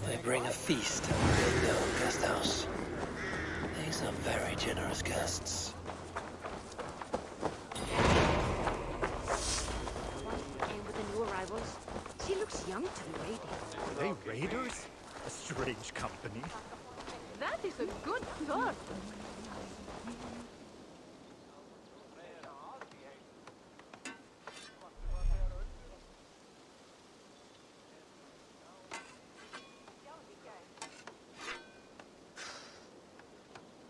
They bring a feast to the guest house. These are very generous guests. Came with the new arrivals. She looks young to be waiting. Are they raiders? A strange company. That is a good thought.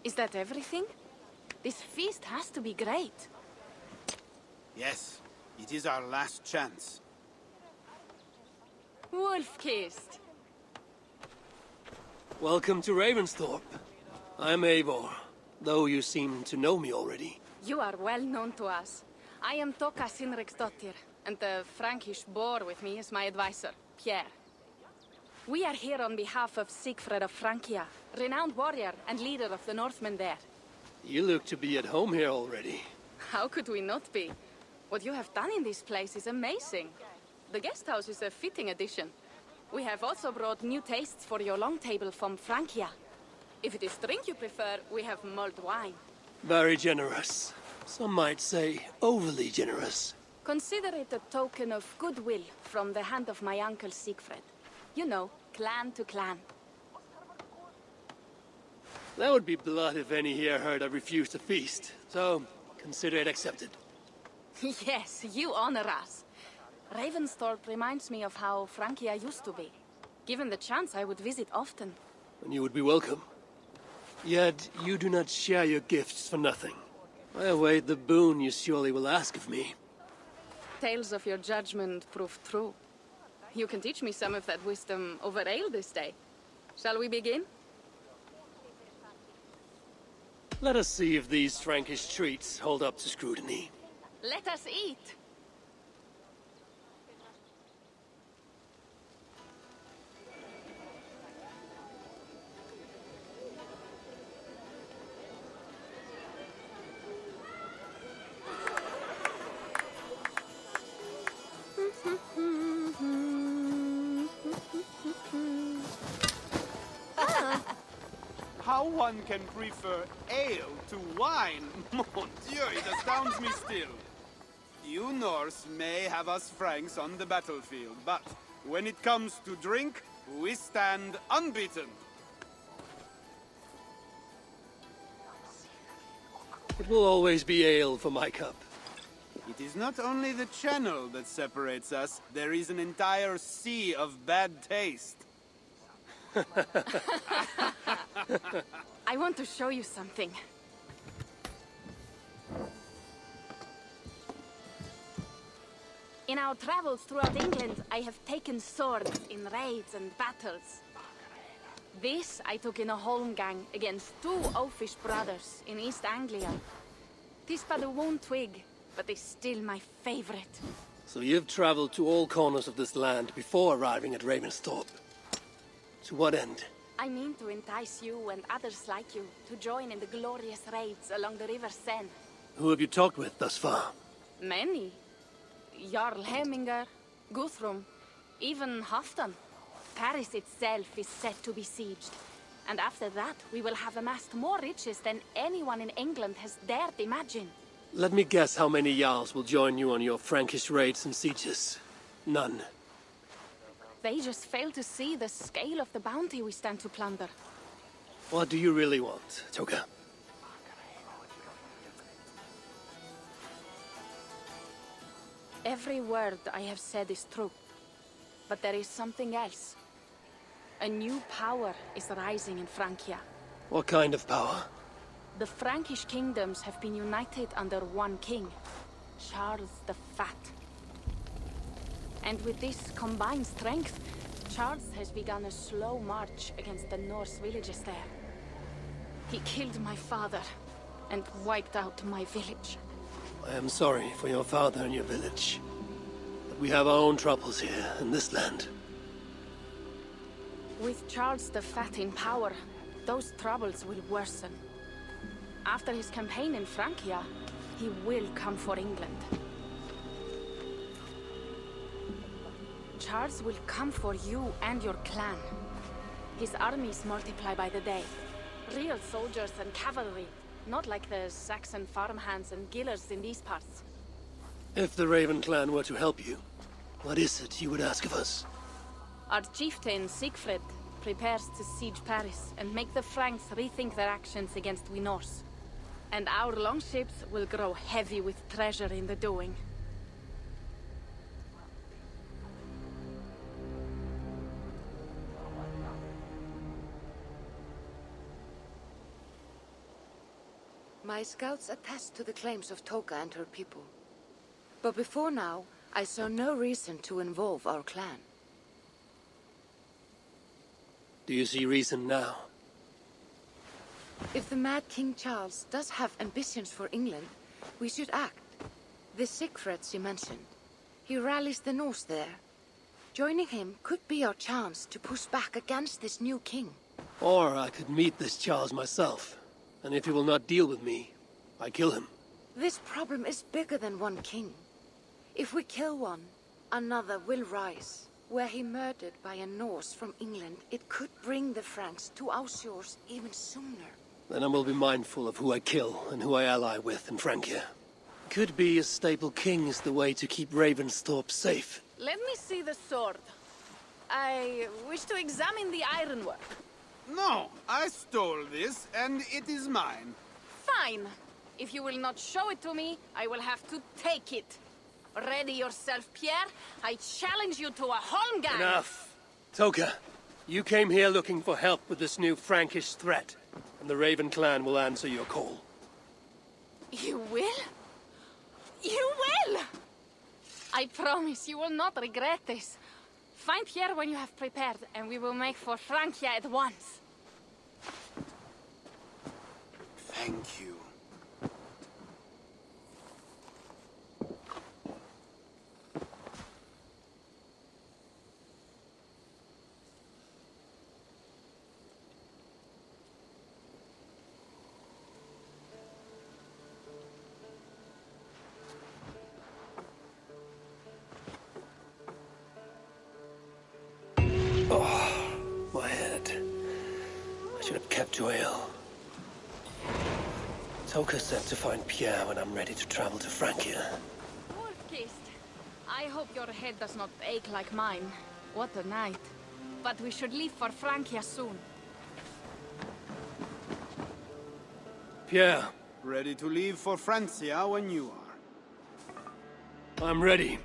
Is that everything? This feast has to be great. Yes, it is our last chance. Wolf-kissed. Welcome to Ravensthorpe. I'm Eivor, though you seem to know me already. You are well known to us. I am Toka Sinriksdottir, and the Frankish boar with me is my advisor, Pierre. We are here on behalf of Sigfred of Francia, renowned warrior and leader of the Northmen there. You look to be at home here already. How could we not be? What you have done in this place is amazing. The guest house is a fitting addition. We have also brought new tastes for your long table from Francia. If it is drink you prefer, we have mulled wine. Very generous. Some might say overly generous. Consider it a token of goodwill from the hand of my uncle Sigfred. You know, clan to clan. That would be blood if any here heard I refused to feast, so consider it accepted. Yes, you honor us. Ravensthorpe reminds me of how Francia used to be. Given the chance, I would visit often. And you would be welcome. Yet you do not share your gifts for nothing. I await the boon you surely will ask of me. Tales of your judgment prove true. You can teach me some of that wisdom over ale this day. Shall we begin? Let us see if these Frankish treats hold up to scrutiny. Let us eat! How one can prefer ale to wine? Mon Dieu, it astounds me still. You Norse may have us Franks on the battlefield, but when it comes to drink, we stand unbeaten. It will always be ale for my cup. It is not only the channel that separates us, there is an entire sea of bad taste. I want to show you something. In our travels throughout England, I have taken swords in raids and battles. This I took in a holmgang against two oafish brothers in East Anglia. 'Tis but a worn twig, but is still my favorite. So you've traveled to all corners of this land before arriving at Ravensthorpe. To what end? I mean to entice you and others like you to join in the glorious raids along the River Seine. Who have you talked with thus far? Many. Jarl Hemminger, Guthrum, even Halfdan. Paris itself is set to be besieged. And after that, we will have amassed more riches than anyone in England has dared imagine. Let me guess how many Jarls will join you on your Frankish raids and sieges. None. They just fail to see the scale of the bounty we stand to plunder. What do you really want, Toka? Every word I have said is true. But there is something else. A new power is rising in Francia. What kind of power? The Frankish kingdoms have been united under one king, Charles the Fat. And with this combined strength, Charles has begun a slow march against the Norse villages there. He killed my father and wiped out my village. I am sorry for your father and your village. But we have our own troubles here in this land. With Charles the Fat in power, those troubles will worsen. After his campaign in Francia, he will come for England. Charles will come for you and your clan. His armies multiply by the day. Real soldiers and cavalry, not like the Saxon farmhands and gillers in these parts. If the Raven clan were to help you, what is it you would ask of us? Our chieftain, Siegfried, prepares to siege Paris and make the Franks rethink their actions against we Norse. And our longships will grow heavy with treasure in the doing. My scouts attest to the claims of Toka and her people. But before now, I saw no reason to involve our clan. Do you see reason now? If the Mad King Charles does have ambitions for England, we should act. The Siegfried you mentioned, he rallies the Norse there. Joining him could be our chance to push back against this new king. Or I could meet this Charles myself, and if he will not deal with me, I kill him. This problem is bigger than one king. If we kill one, another will rise. Were he murdered by a Norse from England, it could bring the Franks to our shores even sooner. Then I will be mindful of who I kill and who I ally with in Francia. Could be a stable king is the way to keep Ravensthorpe safe. Let me see the sword. I wish to examine the ironwork. No, I stole this, and it is mine. Fine. If you will not show it to me, I will have to take it. Ready yourself, Pierre. I challenge you to a holmgang. Enough. Toka, you came here looking for help with this new Frankish threat, and the Raven clan will answer your call. You will? You will! I promise you will not regret this. Find Pierre when you have prepared, and we will make for Francia at once. Thank you. My head. I should have kept to ale. Toka said to find Pierre when I'm ready to travel to Francia. Wolf-kissed. I hope your head does not ache like mine. What a night. But we should leave for Francia soon. Pierre, Ready to leave for Francia when you are. I'm ready.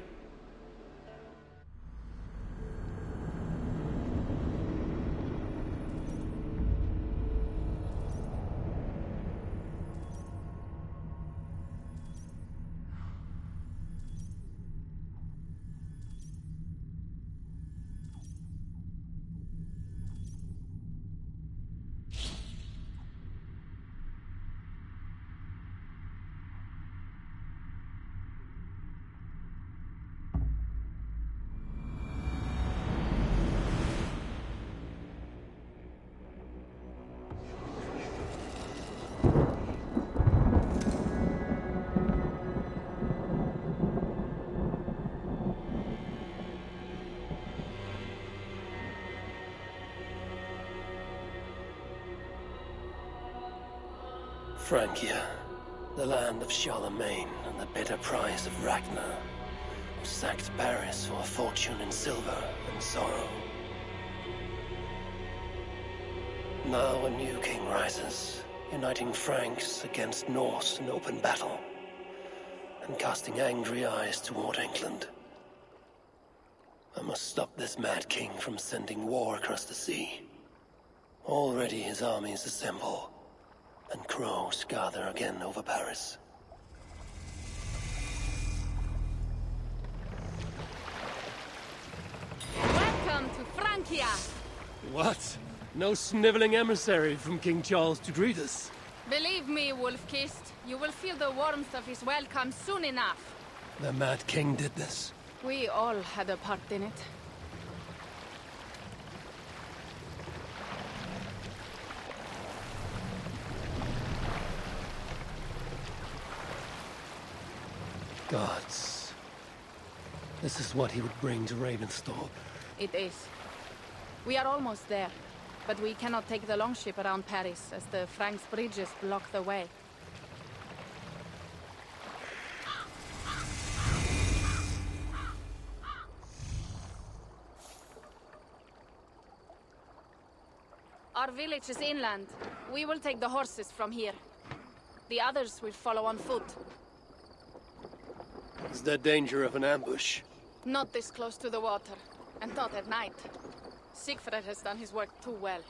Francia, the land of Charlemagne and the bitter price of Ragnar, sacked Paris for a fortune in silver and sorrow. Now a new king rises, uniting Franks against Norse in open battle, and casting angry eyes toward England. I must stop this mad king from sending war across the sea. Already his armies assemble, and crows gather again over Paris. Welcome to Francia! What? No sniveling emissary from King Charles to greet us? Believe me, Wolf-kissed, you will feel the warmth of his welcome soon enough. The Mad King did this. We all had a part in it. Gods. This is what he would bring to Ravensthorpe. It is. We are almost there, but we cannot take the longship around Paris as the Franks' bridges block the way. Our village is inland. We will take the horses from here. The others will follow on foot. Is there danger of an ambush? Not this close to the water, and not at night. Siegfried has done his work too well.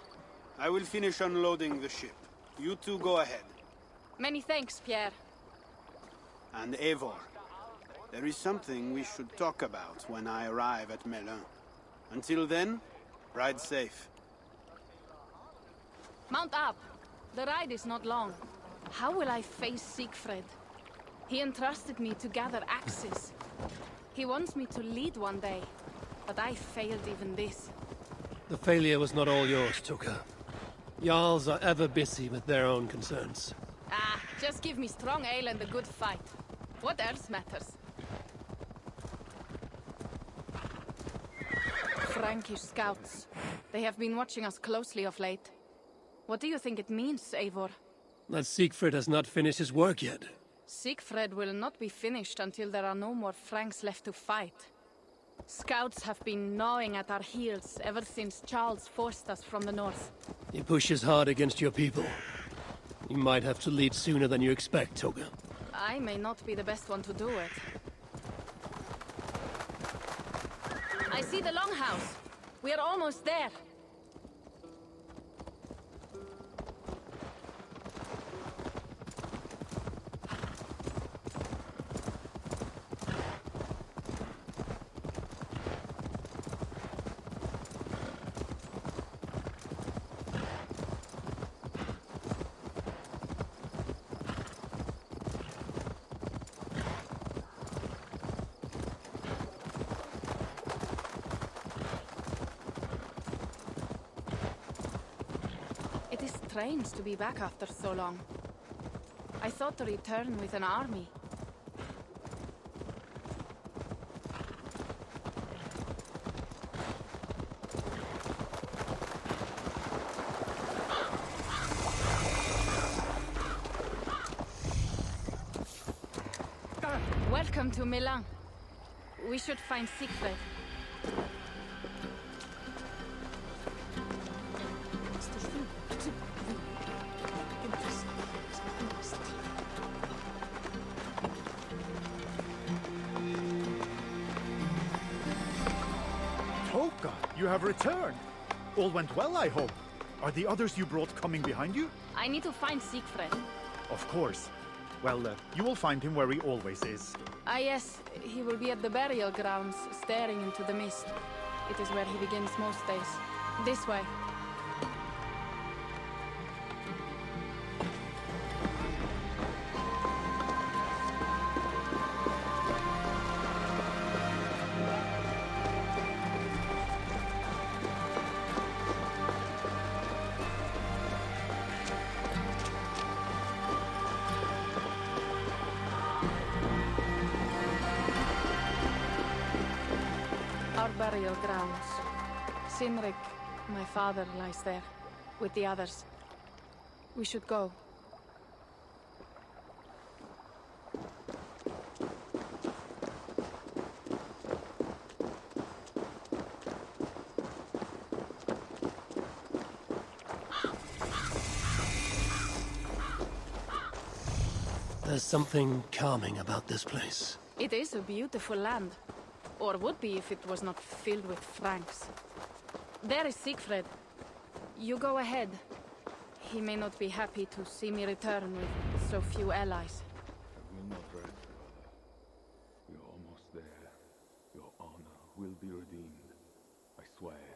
I will finish unloading the ship. You two go ahead. Many thanks, Pierre. And Eivor, there is something we should talk about when I arrive at Melun. Until then, ride safe. Mount up. The ride is not long. How will I face Siegfried? He entrusted me to gather axes. He wants me to lead one day, but I failed even this. The failure was not all yours, Tuka. Jarls are ever busy with their own concerns. Ah, just give me strong ale and a good fight. What else matters? Frankish scouts. They have been watching us closely of late. What do you think it means, Eivor? That Siegfried has not finished his work yet. Siegfried will not be finished until there are no more Franks left to fight. Scouts have been gnawing at our heels ever since Charles forced us from the north. He pushes hard against your people. You might have to lead sooner than you expect, Toga. I may not be the best one to do it. I see the longhouse. We are almost there. It is strange to be back after so long. I thought to return with an army. Welcome to Milan. We should find Siegfried. Toka, you have returned. All went well, I hope. Are the others you brought coming behind you? I need to find Siegfried. Of course. Well, you will find him where he always is. Ah yes, he will be at the burial grounds, staring into the mist. It is where he begins most days. This way. Our burial grounds. Sinrik, my father, lies there, with the others. We should go. There's something calming about this place. It is a beautiful land. Or would be if it was not filled with Franks. There is Siegfried. You go ahead. He may not be happy to see me return with so few allies. I will not rest, brother. We're almost there. Your honor will be redeemed. I swear.